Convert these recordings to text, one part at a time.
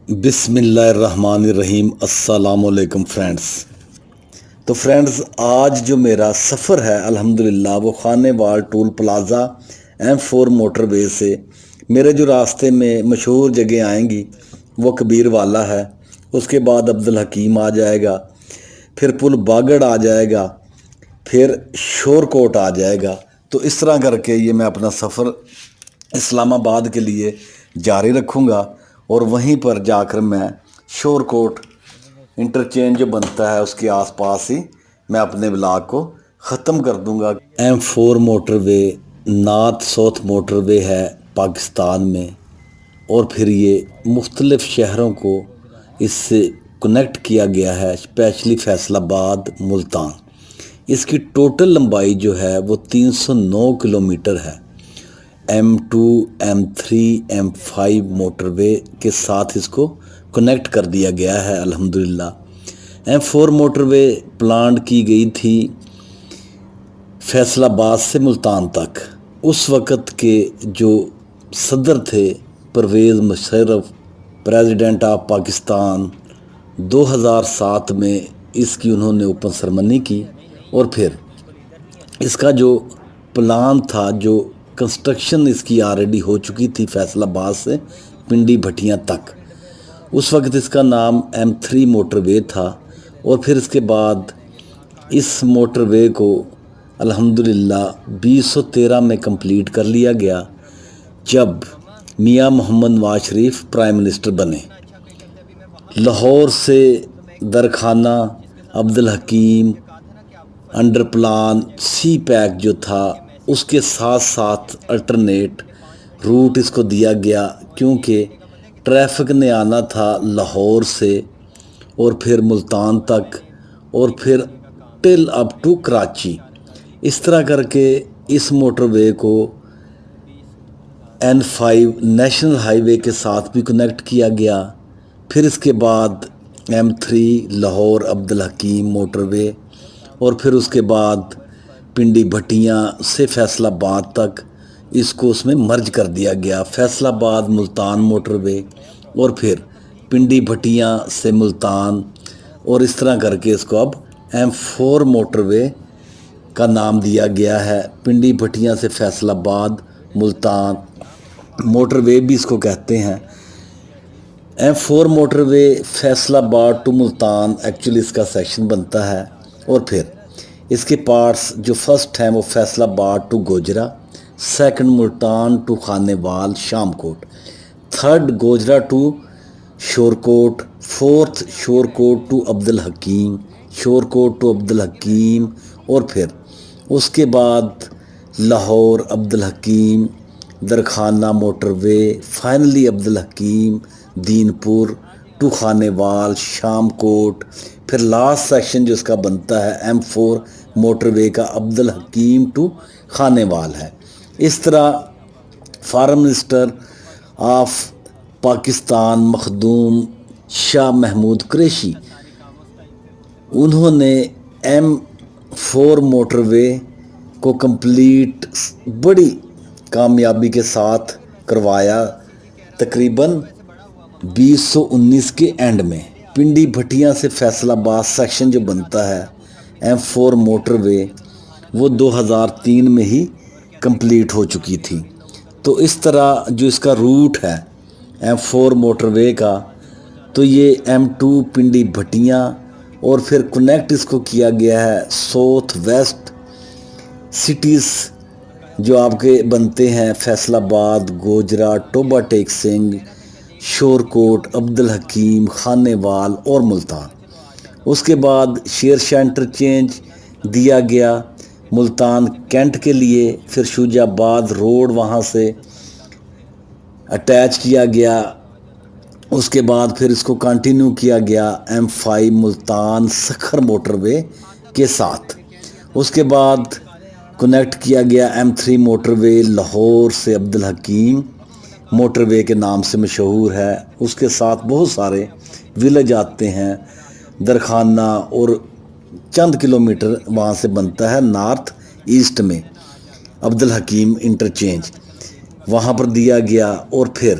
بسم اللہ الرحمن الرحیم۔ السلام علیکم فرینڈز۔ تو فرینڈز، آج جو میرا سفر ہے الحمدللہ وہ خانے وال ٹول پلازا M4 موٹر وے سے میرے جو راستے میں مشہور جگہ آئیں گی وہ کبیر والا ہے، اس کے بعد عبدالحکیم آ جائے گا، پھر پل باگڑ آ جائے گا، پھر شور کوٹ آ جائے گا۔ تو اس طرح کر کے یہ میں اپنا سفر اسلام آباد کے لیے جاری رکھوں گا، اور وہیں پر جا کر میں شور کوٹ انٹرچینج جو بنتا ہے اس کے آس پاس ہی میں اپنے بلاگ کو ختم کر دوں گا۔ M4 موٹر وے نارتھ ساؤتھ موٹر وے ہے پاکستان میں، اور پھر یہ مختلف شہروں کو اس سے کنیکٹ کیا گیا ہے، اسپیشلی فیصل آباد، ملتان۔ اس کی ٹوٹل لمبائی جو ہے وہ 309 کلومیٹر ہے۔ M2 M3 M5 موٹر وے کے ساتھ اس کو کنیکٹ کر دیا گیا ہے الحمدللہ۔ M4 موٹر وے پلانڈ کی گئی تھی فیصل آباد سے ملتان تک۔ اس وقت کے جو صدر تھے پرویز مشرف، پریزیڈنٹ آف پاکستان، 2007 میں اس کی انہوں نے اوپن سرمنی کی، اور پھر اس کا جو پلان تھا، جو کنسٹرکشن اس کی آلریڈی ہو چکی تھی فیصل آباد سے پنڈی بھٹیاں تک، اس وقت اس کا نام M3 موٹر وے تھا۔ اور پھر اس کے بعد اس موٹر وے کو الحمدللہ 2013 میں کمپلیٹ کر لیا گیا، جب میاں محمد نواز شریف پرائم منسٹر بنے۔ لاہور سے درخانہ، عبدالحکیم، انڈر پلان، سی پیک جو تھا اس کے ساتھ ساتھ الٹرنیٹ روٹ اس کو دیا گیا، کیونکہ ٹریفک نے آنا تھا لاہور سے اور پھر ملتان تک، اور پھر ٹل اپ ٹو کراچی۔ اس طرح کر کے اس موٹر وے کو N5 نیشنل ہائی وے کے ساتھ بھی کنیکٹ کیا گیا۔ پھر اس کے بعد M3 لاہور عبدالحکیم موٹر وے، اور پھر اس کے بعد پنڈی بھٹیاں سے فیصل آباد تک اس کو اس میں مرج کر دیا گیا، فیصل آباد ملتان موٹر وے، اور پھر پنڈی بھٹیاں سے ملتان، اور اس طرح کر کے اس کو اب M4 موٹر وے کا نام دیا گیا ہے۔ پنڈی بھٹیاں سے فیصل آباد، ملتان موٹر وے بھی اس کو کہتے ہیں۔ M4 موٹر وے فیصل آباد ٹو ملتان ایکچولی اس کا سیکشن بنتا ہے، اور پھر اس کے پارٹس جو فرسٹ ہیں وہ Faisalabad to Gojra, second Multan to Khanewal شام کوٹ، تھرڈ گوجرا ٹو شور کوٹ، فورتھ شور کوٹ ٹو عبدالحکیم، شور کوٹ ٹو عبدالحکیم، اور پھر اس کے بعد لاہور عبدالحکیم درخانہ موٹر وے، فائنلی عبدالحکیم دین پور ٹو خانے وال شام کوٹ، پھر لاسٹ سیکشن جو اس کا بنتا ہے M4 موٹر وے کا عبدالحکیم ٹو خانے وال ہے۔ اس طرح form minister of Pakistan Makhdoom Shah Mahmood Qureshi, انہوں نے M4 موٹر وے کو کمپلیٹ بڑی کامیابی کے ساتھ کروایا، تقریباً 2019 کے اینڈ میں۔ پنڈی بھٹیاں سے فیصل آباد سیکشن جو بنتا ہے M4 موٹر وے وہ 2003 میں ہی کمپلیٹ ہو چکی تھی۔ تو اس طرح جو اس کا روٹ ہے M4 موٹر وے کا، تو یہ M2 پنڈی بھٹیاں، اور پھر کنیکٹ اس کو کیا گیا ہے ساؤتھ ویسٹ سٹیز جو آپ کے بنتے ہیں فیصل آباد، گوجرا، ٹوبہ ٹیک سنگھ، شور کوٹ، عبدالحکیم، خانے وال اور ملتان۔ اس کے بعد شیر شاہ انٹرچینج دیا گیا ملتان کینٹ کے لیے، پھر شوجہ آباد روڈ وہاں سے اٹیچ کیا گیا۔ اس کے بعد پھر اس کو کنٹینیو کیا گیا M5 ملتان سکھر موٹر وے کے ساتھ۔ اس کے بعد کنیکٹ کیا گیا M3 موٹر وے لاہور سے عبدالحکیم موٹر وے کے نام سے مشہور ہے۔ اس کے ساتھ بہت سارے ولیج آتے ہیں، درخانہ، اور چند کلومیٹر وہاں سے بنتا ہے نارتھ ایسٹ میں عبدالحکیم انٹرچینج، وہاں پر دیا گیا۔ اور پھر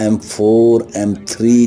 M4 M3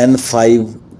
N5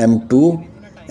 M2,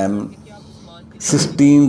M16